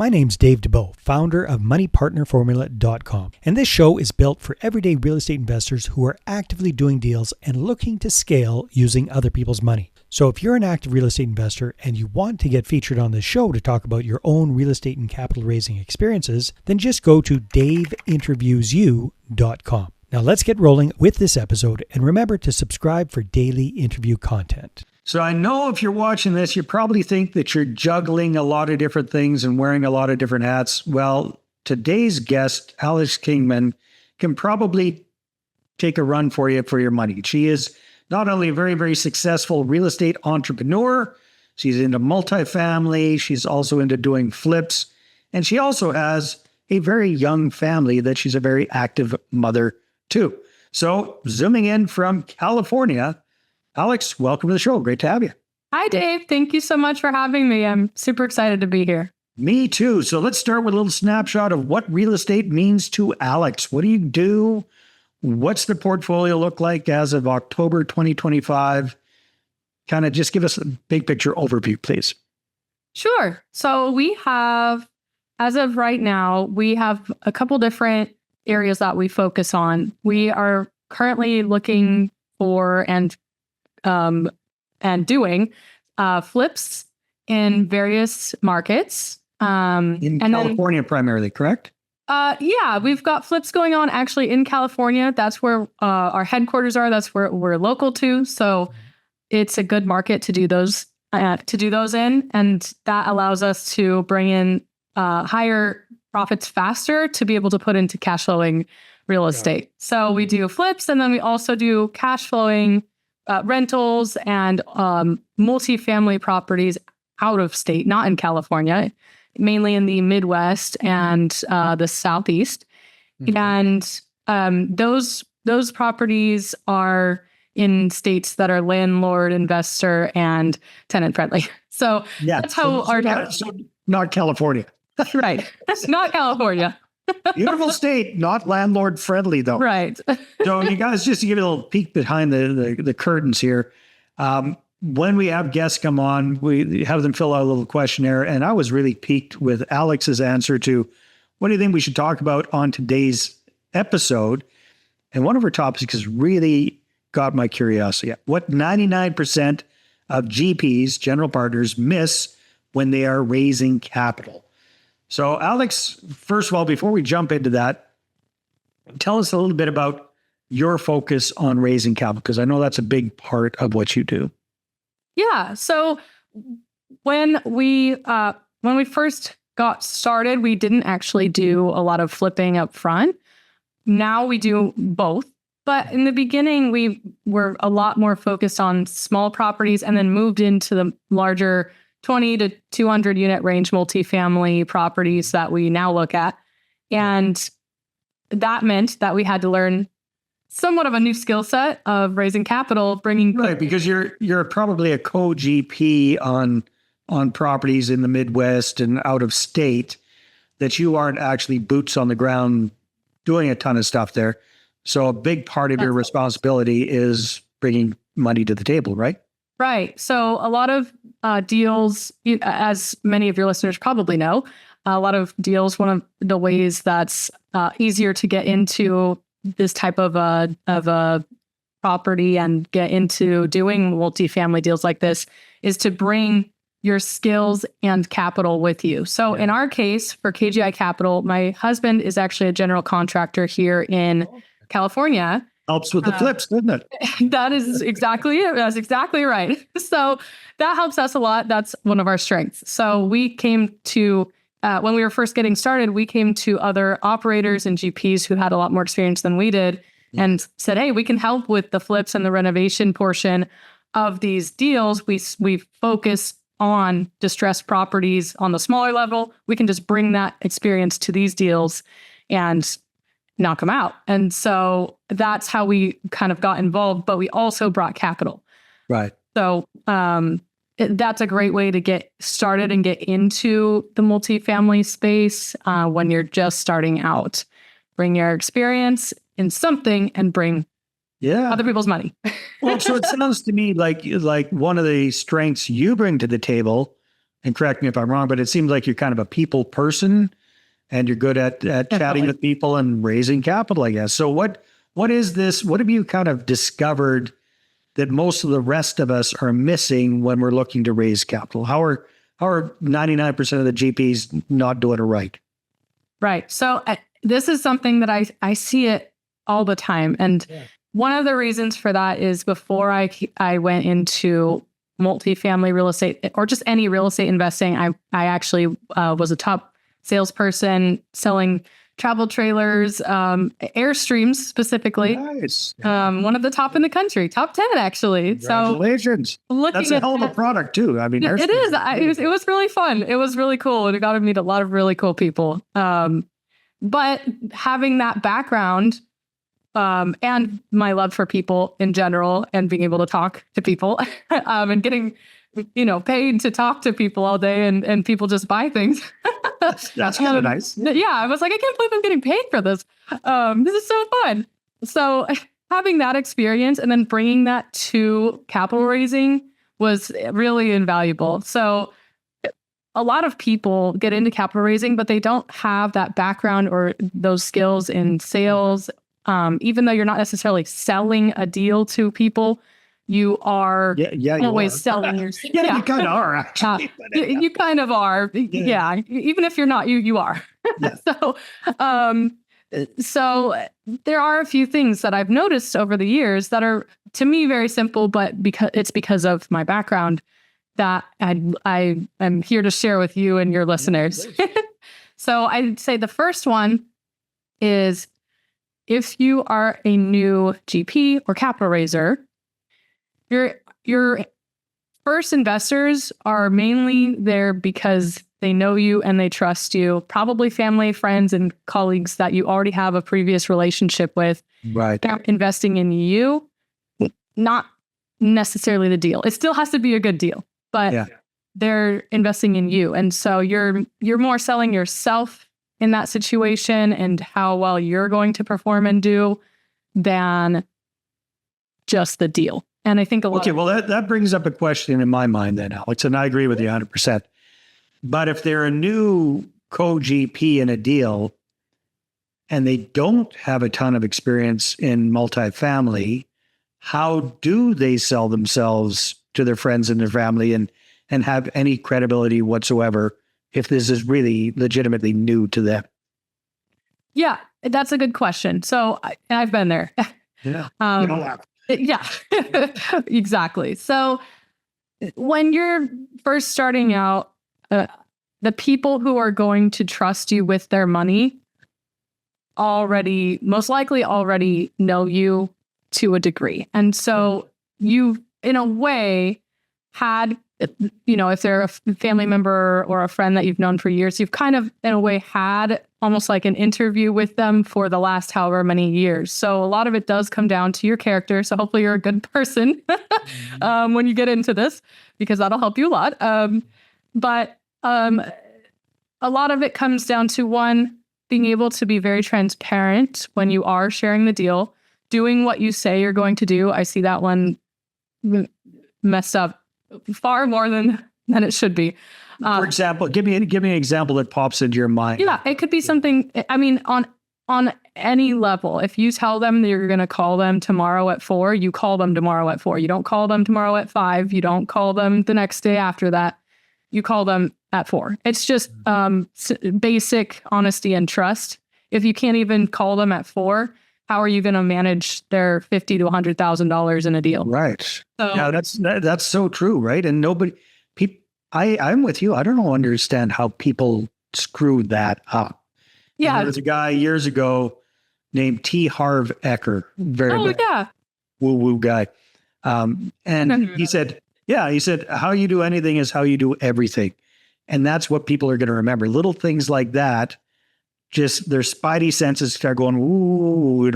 My name's Dave DeBow, founder of MoneyPartnerFormula.com, and this show is built for everyday real estate investors who are actively doing deals and looking to scale using other people's money. So if you're an active real estate investor and you want to get featured on this show to talk about your own real estate and capital raising experiences, then just go to daveinterviewsyou.com. Now let's get rolling with this episode, and remember to subscribe for daily interview content. So I know if you're watching this, you probably think that you're juggling a lot of different things and wearing a lot of different hats. Well, today's guest, Alex Kingman, can probably take a run for you for your money. She is not only a very, very successful real estate entrepreneur, she's into multifamily, she's also into doing flips, and she also has a very young family that she's a very active mother too. So zooming in from California, Alex, welcome to the show. Great to have you. Hi, Dave. Thank you so much for having me. I'm super excited to be here. Me too. So let's start with a little snapshot of what real estate means to Alex. What do you do? What's the portfolio look like as of October 2025? Kind of just give us a big picture overview, please. Sure. So we have, as of right now, we have a couple different areas that we focus on. We are currently looking for and doing flips in various markets. In California primarily, correct? Yeah, we've got flips going on actually in California. That's where our headquarters are. That's where we're local to. So it's a good market to do those in, and that allows us to bring in higher profits faster to be able to put into cash flowing real estate. So we do flips, and then we also do cash flowing rentals and multifamily properties out of state, not in California, mainly in the Midwest and the Southeast. Mm-hmm. And those properties are in states that are landlord, investor, and tenant friendly. So that's how so not California. Right. Not California. Beautiful state, not landlord friendly though. Right. So you guys, just to give you a little peek behind the curtains here, when we have guests come on, we have them fill out a little questionnaire, and I was really piqued with Alex's answer to what do you think we should talk about on today's episode? And one of her topics has really got my curiosity. What 99% of GPs, general partners, miss when they are raising capital. So Alex, first of all, before we jump into that, tell us a little bit about your focus on raising capital, because I know that's a big part of what you do. Yeah. So when we first got started, we didn't actually do a lot of flipping up front. Now we do both. But in the beginning, we were a lot more focused on small properties and then moved into the larger 20 to 200 unit range multifamily properties that we now look at. And that meant that we had to learn somewhat of a new skill set of raising capital, bringing... Right, because you're probably a co-GP on properties in the Midwest and out of state, that you aren't actually boots on the ground doing a ton of stuff there. So a big part of your responsibility is bringing money to the table, right? Right. So a lot of deals, as many of your listeners probably know, a lot of deals, one of the ways that's easier to get into this type of a property and get into doing multifamily deals like this is to bring your skills and capital with you. So in our case, for KGI Capital, my husband is actually a general contractor here in California. Helps with the flips, doesn't it? That is exactly it. That's exactly right. So that helps us a lot. That's one of our strengths. So we came to, when we were first getting started, we came to other operators and GPs who had a lot more experience than we did and said, hey, we can help with the flips and the renovation portion of these deals. We focus on distressed properties on the smaller level. We can just bring that experience to these deals and knock them out. And so that's how we kind of got involved, but we also brought capital. Right. So that's a great way to get started and get into the multifamily space when you're just starting out. Bring your experience in something and bring other people's money. Well, so it sounds to me like one of the strengths you bring to the table and correct me if I'm wrong, but it seems like you're kind of a people person and you're good at chatting with people and raising capital, I guess. So what is this? What have you kind of discovered that most of the rest of us are missing when we're looking to raise capital? How are 99% of the GPs not doing it right? Right. So this is something that I see it all the time. And one of the reasons for that is before I went into multifamily real estate or just any real estate investing, I actually was a top salesperson selling travel trailers, Airstreams specifically. Nice. One of the top in the country, top 10 actually. Congratulations. So that's a hell of a product too. I mean, it is. It was really fun. It was really cool. And I got to meet a lot of really cool people. But having that background and my love for people in general and being able to talk to people and getting, paid to talk to people all day and people just buy things. That's kind of nice. Yeah. I was like, I can't believe I'm getting paid for this. This is so fun. So having that experience and then bringing that to capital raising was really invaluable. So a lot of people get into capital raising, but they don't have that background or those skills in sales. Even though you're not necessarily selling a deal to people, you are always selling yourself. Yeah, you kind of are, actually. You kind of are. Yeah. Even if you're not, you are. Yeah. So there are a few things that I've noticed over the years that are, to me, very simple, but because of my background that I am here to share with you and your listeners. So I'd say the first one is if you are a new GP or capital raiser, your first investors are mainly there because they know you and they trust you, probably family, friends, and colleagues that you already have a previous relationship with. Right. They're investing in you, not necessarily the deal. It still has to be a good deal, but they're investing in you. And so you're more selling yourself in that situation and how well you're going to perform and do than just the deal. And I think that brings up a question in my mind then, Alex, and I agree with you 100%. But if they're a new co-GP in a deal and they don't have a ton of experience in multifamily, how do they sell themselves to their friends and their family and have any credibility whatsoever if this is really legitimately new to them? Yeah, that's a good question. So I've been there. Yeah. Yeah, exactly. So when you're first starting out, the people who are going to trust you with their money most likely already know you to a degree. And so you, in a way, had, if they're a family member or a friend that you've known for years, you've kind of, in a way, had almost like an interview with them for the last however many years. So a lot of it does come down to your character. So hopefully you're a good person when you get into this, because that'll help you a lot. But a lot of it comes down to, one, being able to be very transparent when you are sharing the deal, doing what you say you're going to do. I see that one messed up far more than it should be. For example, give me an example that pops into your mind. Yeah, it could be something, I mean, on any level. If you tell them that you're going to call them tomorrow at 4, you call them tomorrow at 4. You don't call them tomorrow at 5. You don't call them the next day after that. You call them at 4. It's just basic honesty and trust. If you can't even call them at 4, how are you going to manage their $50,000 to $100,000 in a deal? Right. So, yeah, that's so true, right? And I'm with you. I don't understand how people screw that up. Yeah. There was a guy years ago named T. Harv Eker, very woo-woo guy. And he said, how you do anything is how you do everything. And that's what people are going to remember. Little things like that, just their spidey senses start going, ooh,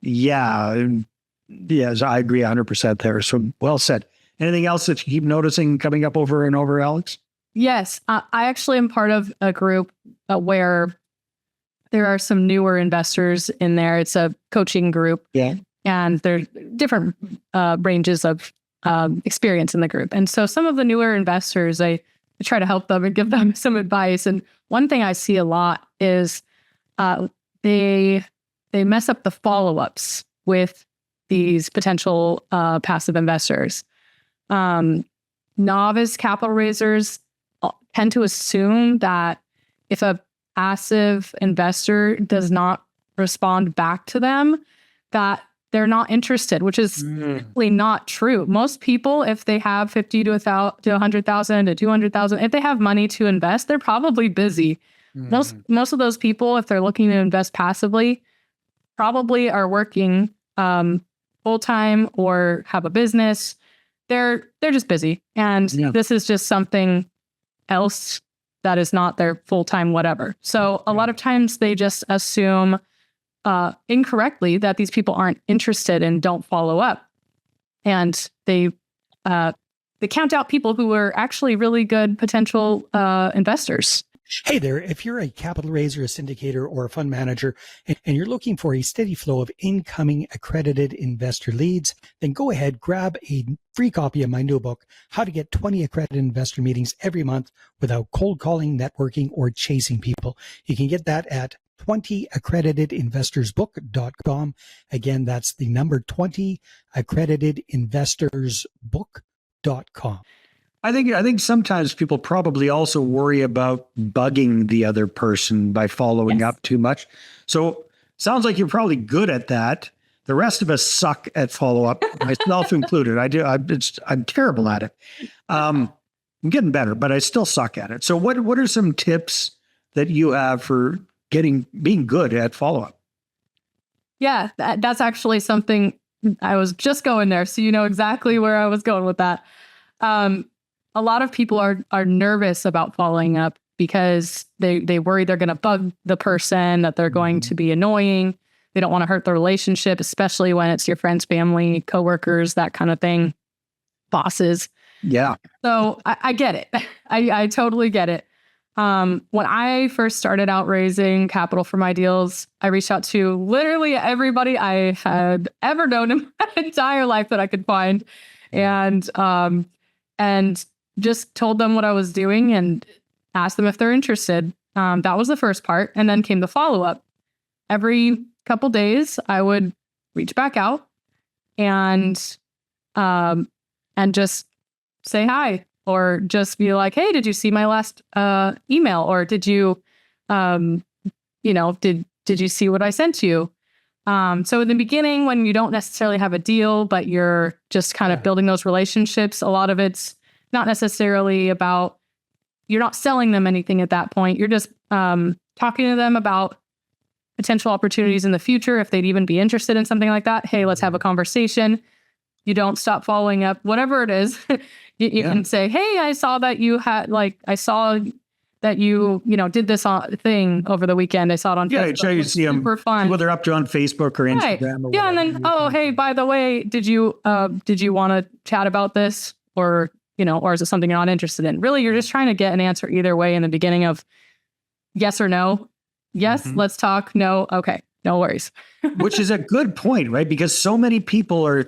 yes, I agree 100% there. So well said. Anything else that you keep noticing coming up over and over, Alex? Yes. I actually am part of a group where there are some newer investors in there. It's a coaching group. Yeah. And there's different ranges of experience in the group. And so some of the newer investors, I try to help them and give them some advice. And one thing I see a lot is they mess up the follow-ups with these potential passive investors. Novice capital raisers tend to assume that if a passive investor does not respond back to them, that they're not interested, which is really not true. Most people, if they have 50 to 100,000 to 200,000, if they have money to invest, they're probably busy. Most of those people, if they're looking to invest passively, probably are working full time or have a business. They're just busy, and this is just something else that is not their full time whatever. So a lot of times they just assume incorrectly that these people aren't interested and don't follow up, and they count out people who are actually really good potential investors. Hey there, if you're a capital raiser, a syndicator, or a fund manager, and you're looking for a steady flow of incoming accredited investor leads, then go ahead, grab a free copy of my new book, How to Get 20 Accredited Investor Meetings Every Month Without Cold Calling, Networking, or Chasing People. You can get that at 20accreditedinvestorsbook.com. Again, that's the number 20accreditedinvestorsbook.com. I think sometimes people probably also worry about bugging the other person by following up too much. So sounds like you're probably good at that. The rest of us suck at follow up, myself included. I'm terrible at it. I'm getting better, but I still suck at it. So what are some tips that you have for being good at follow up? Yeah, that's actually something I was just going there. So you know exactly where I was going with that. A lot of people are nervous about following up because they worry they're going to bug the person, that they're going to be annoying. They don't want to hurt the relationship, especially when it's your friends, family, coworkers, that kind of thing, bosses. Yeah. So I get it. I totally get it. When I first started out raising capital for my deals, I reached out to literally everybody I had ever known in my entire life that I could find, and just told them what I was doing and asked them if they're interested. That was the first part. And then came the follow-up. Every couple days, I would reach back out and just say hi, or just be like, hey, did you see my last email? Or did you, did you see what I sent you? So in the beginning, when you don't necessarily have a deal, but you're just kind of building those relationships, a lot of it's not necessarily about, you're not selling them anything at that point. You're just talking to them about potential opportunities in the future, if they'd even be interested in something like that. Hey, let's have a conversation. You don't stop following up, whatever it is. you can say, hey, I saw that you had, I saw that you did this thing over the weekend. I saw it on Facebook. You see them, super fun. what they're up to on Facebook or Instagram. Right. Or and then, hey, by the way, did you want to chat about this, or is it something you're not interested in? Really, you're just trying to get an answer either way in the beginning of yes or no. Yes, let's talk. No, okay, no worries. Which is a good point, right? Because so many people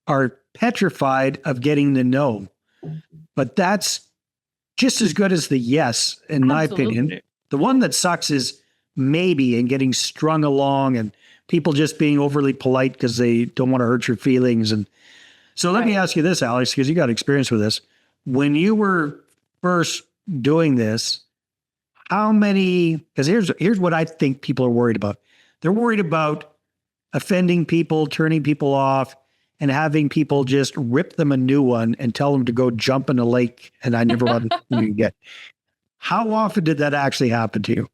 are petrified of getting the no, but that's just as good as the yes, in my opinion. The one that sucks is maybe, and getting strung along, and people just being overly polite because they don't want to hurt your feelings. And so let me ask you this, Alex, because you got experience with this. When you were first doing this, how many, because here's what I think people are worried about. They're worried about offending people, turning people off, and having people just rip them a new one and tell them to go jump in a lake, and I never want to see you again. How often did that actually happen to you?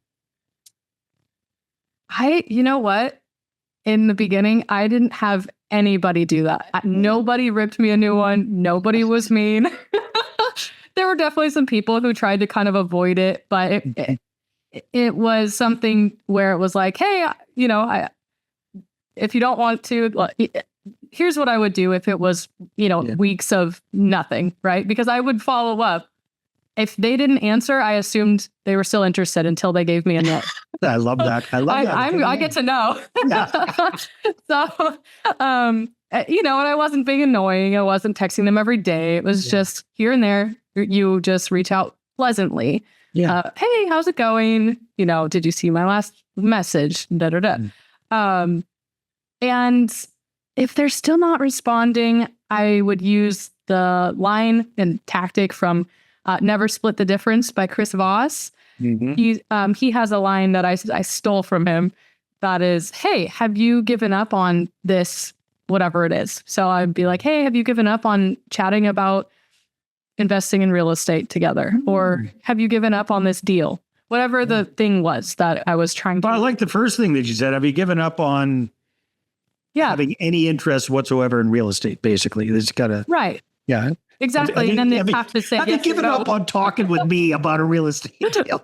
You know what? In the beginning, I didn't have anybody do that. Nobody ripped me a new one. Nobody was mean. There were definitely some people who tried to kind of avoid it, but it was something where it was like, hey, if you don't want to, here's what I would do if it was, weeks of nothing, right? Because I would follow up. If they didn't answer, I assumed they were still interested until they gave me a no. I love that. I get to know. Yeah. So, and I wasn't being annoying. I wasn't texting them every day. It was just here and there. You just reach out pleasantly. Yeah. Hey, how's it going? Did you see my last message? Da, da, da. And if they're still not responding, I would use the line and tactic from Never Split the Difference by Chris Voss. He has a line that I stole from him that is, hey, have you given up on this, whatever it is? So I'd be like, hey, have you given up on chatting about investing in real estate together? Or have you given up on this deal? Whatever the thing was that I was trying to. But I like the first thing that you said. Have you given up on having any interest whatsoever in real estate, basically? It's got to. Right. Yeah. Exactly. And then they have to say, have you given up on talking with me about a real estate deal?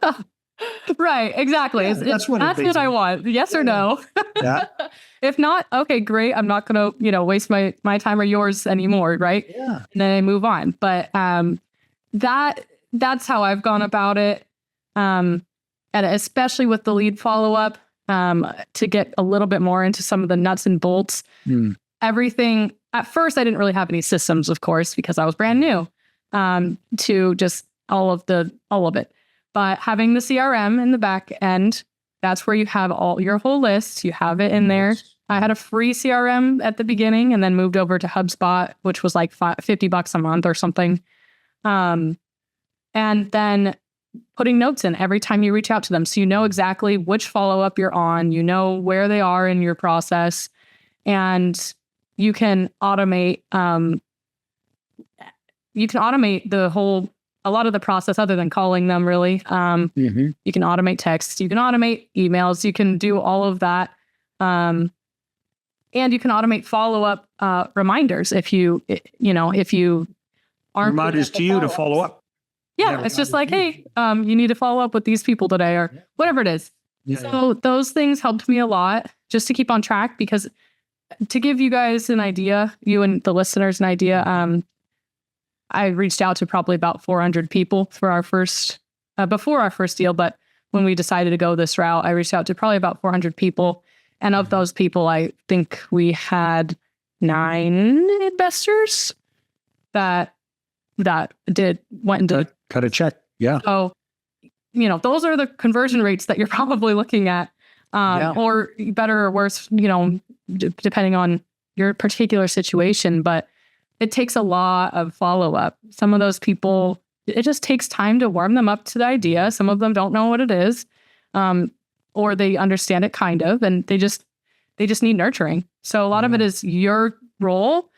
Right. Exactly. Yeah, that's what I want. Yes or no? Yeah. If not, okay, great. I'm not going to, waste my time or yours anymore. Right. Yeah. And then I move on. But that's how I've gone about it. And especially with the lead follow-up, to get a little bit more into some of the nuts and bolts, everything. At first, I didn't really have any systems, of course, because I was brand new to just all of it. But having the CRM in the back end, that's where you have your whole list. You have it in there. I had a free CRM at the beginning and then moved over to HubSpot, which was like $50 a month or something. And then putting notes in every time you reach out to them. So you know exactly which follow-up you're on, you know where they are in your process, and you can automate a lot of the process other than calling them, really. You can automate texts, you can automate emails, you can do all of that. And you can automate follow-up reminders if you aren't reminders to you to follow up. Yeah, it's just like, hey, you need to follow up with these people today or whatever it is. Yeah. So those things helped me a lot just to keep on track, because to give you guys an idea, you and the listeners an idea, I reached out to probably about 400 people for our first, before our first deal. But when we decided to go this route, I reached out to probably about 400 people. And of those people, I think we had 9 investors that went into cut a check. Yeah. So, those are the conversion rates that you're probably looking at, or better or worse, depending on your particular situation. But it takes a lot of follow-up. Some of those people, it just takes time to warm them up to the idea. Some of them don't know what it is, or they understand it kind of, and they just need nurturing. So a lot of it is your role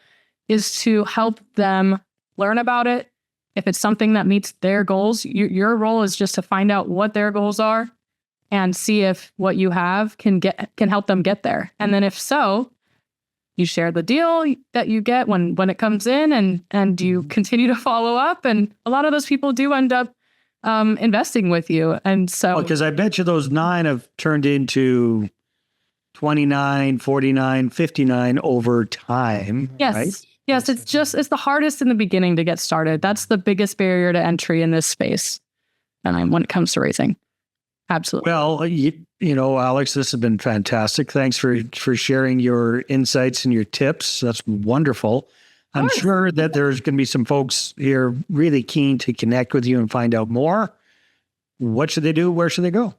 is to help them learn about it. If it's something that meets their goals, your role is just to find out what their goals are and see if what you have can help them get there. And then if so, you share the deal that you get when it comes in, and you continue to follow up. And a lot of those people do end up investing with you. And so, because I bet you those 9 have turned into 29, 49, 59 over time. Yes. Right? Yes, it's the hardest in the beginning to get started. That's the biggest barrier to entry in this space. And when it comes to raising. Absolutely. Well, Alex, this has been fantastic. Thanks for sharing your insights and your tips. That's wonderful. I'm sure that there's going to be some folks here really keen to connect with you and find out more. What should they do? Where should they go?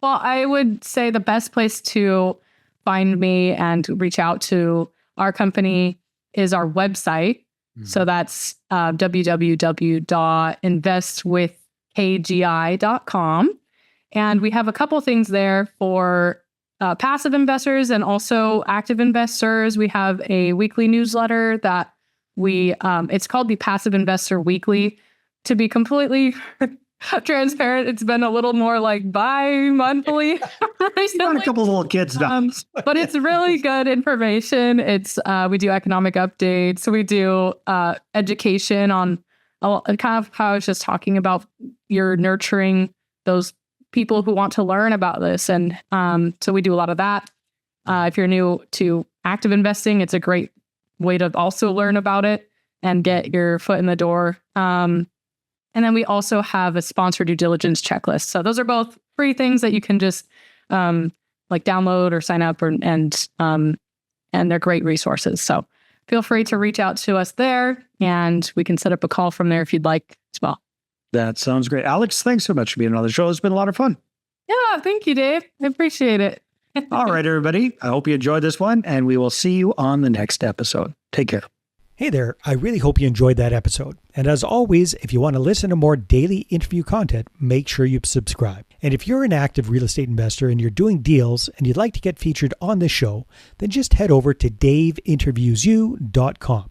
Well, I would say the best place to find me and reach out to our company is our website. So that's www.investwithkgi.com. And we have a couple things there for passive investors and also active investors. We have a weekly newsletter that it's called the Passive Investor Weekly. To be completely transparent, it's been a little more like bi-monthly recently. Got a couple of little kids now. But it's really good information. It's we do economic updates. We do education on kind of how I was just talking about. You're nurturing those people who want to learn about this. And so we do a lot of that. If you're new to active investing, it's a great way to also learn about it and get your foot in the door. And then we also have a sponsor due diligence checklist. So those are both free things that you can just like download or sign up, and they're great resources. So feel free to reach out to us there, and we can set up a call from there if you'd like as well. That sounds great. Alex, thanks so much for being on the show. It's been a lot of fun. Yeah, thank you, Dave. I appreciate it. All right, everybody. I hope you enjoyed this one, and we will see you on the next episode. Take care. Hey there, I really hope you enjoyed that episode. And as always, if you want to listen to more daily interview content, make sure you subscribe. And if you're an active real estate investor and you're doing deals and you'd like to get featured on this show, then just head over to daveinterviewsyou.com.